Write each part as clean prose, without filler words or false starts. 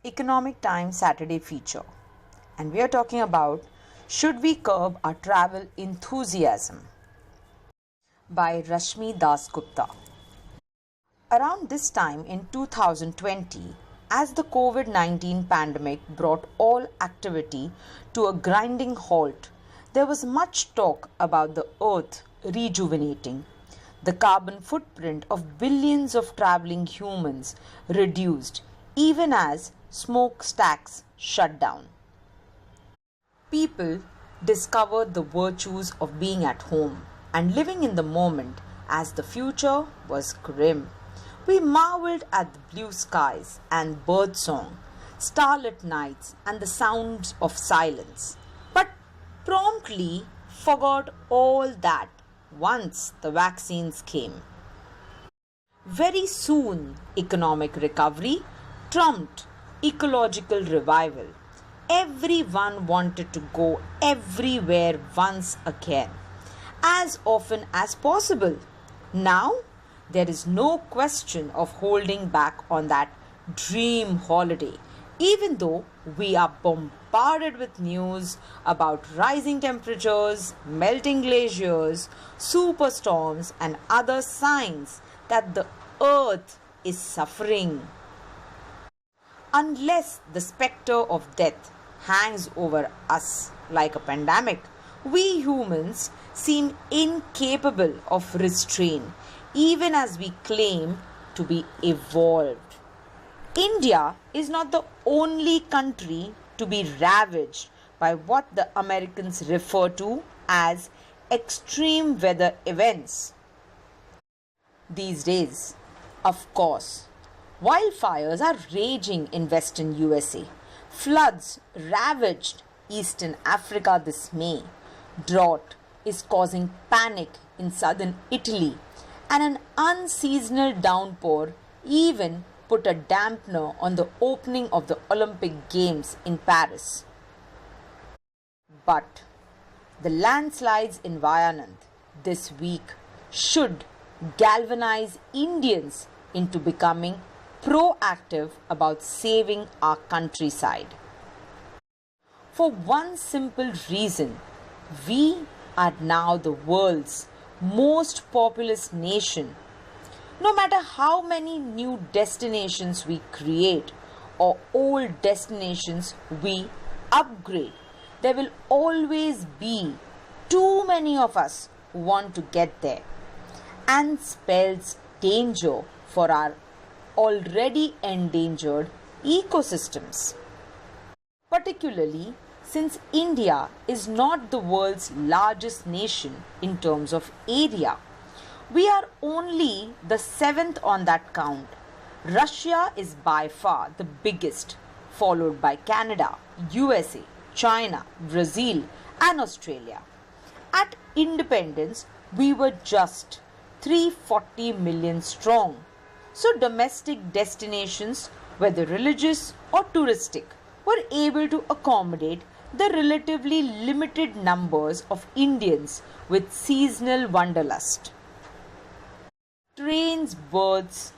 Economic Times Saturday feature, and we are talking about Should We Curb Our Travel Enthusiasm by Rashmi Dasgupta. Around this time in 2020, as the COVID-19 pandemic brought all activity to a grinding halt, there was much talk about the earth rejuvenating. The carbon footprint of billions of traveling humans reduced even as smokestacks shut down. People discovered the virtues of being at home and living in the moment as the future was grim. We marveled at the blue skies and birdsong, starlit nights and the sounds of silence, but promptly forgot all that once the vaccines came. Very soon, economic recovery trumped ecological revival. Everyone wanted to go everywhere once again, as often as possible. Now, there is no question of holding back on that dream holiday, even though we are bombarded with news about rising temperatures, melting glaciers, superstorms, and other signs that the earth is suffering. Unless the spectre of death hangs over us like a pandemic, we humans seem incapable of restraint, even as we claim to be evolved. India is not the only country to be ravaged by what the Americans refer to as extreme weather events. These days, of course, wildfires are raging in western USA. Floods ravaged eastern Africa this May. Drought is causing panic in southern Italy. And an unseasonal downpour even put a dampener on the opening of the Olympic Games in Paris. But the landslides in Wayanad this week should galvanize Indians into becoming proactive about saving our countryside. For one simple reason, we are now the world's most populous nation. No matter how many new destinations we create or old destinations we upgrade, there will always be too many of us who want to get there, and spells danger for our already endangered ecosystems. Particularly since India is not the world's largest nation in terms of area. We are only the 7th on that count. Russia is by far the biggest, followed by Canada, USA, China, Brazil, and Australia. At independence, we were just 340 million strong. So domestic destinations, whether religious or touristic, were able to accommodate the relatively limited numbers of Indians with seasonal wanderlust. Trains' berths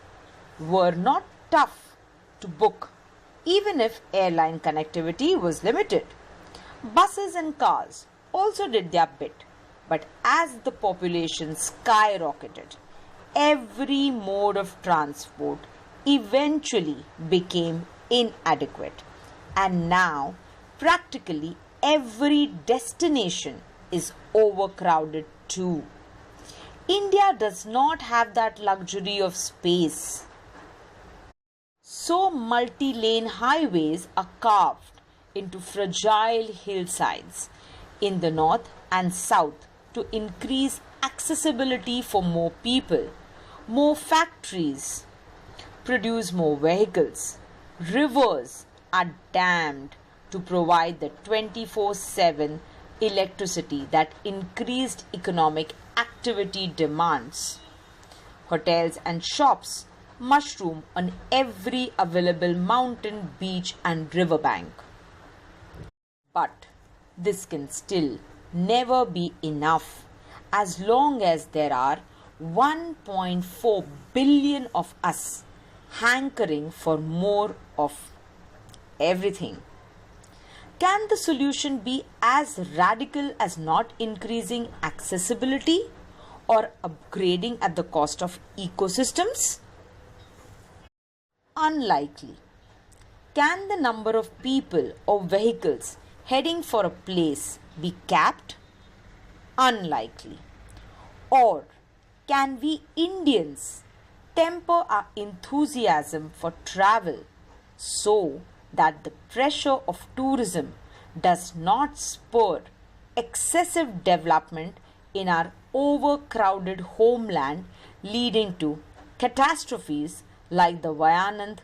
were not tough to book, even if airline connectivity was limited. Buses and cars also did their bit, but as the population skyrocketed, every mode of transport eventually became inadequate, and now practically every destination is overcrowded too. India does not have that luxury of space. So multi-lane highways are carved into fragile hillsides in the north and south to increase accessibility for more people. More factories produce more vehicles. Rivers are dammed to provide the 24/7 electricity that increased economic activity demands. Hotels and shops mushroom on every available mountain, beach, and riverbank. But this can still never be enough as long as there are 1.4 billion of us hankering for more of everything. Can the solution be as radical as not increasing accessibility or upgrading at the cost of ecosystems? Unlikely. Can the number of people or vehicles heading for a place be capped? Unlikely. Or can we Indians temper our enthusiasm for travel so that the pressure of tourism does not spur excessive development in our overcrowded homeland, leading to catastrophes like the Vayanand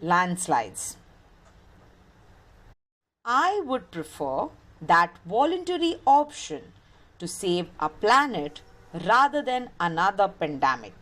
landslides? I would prefer that voluntary option to save our planet rather than another pandemic.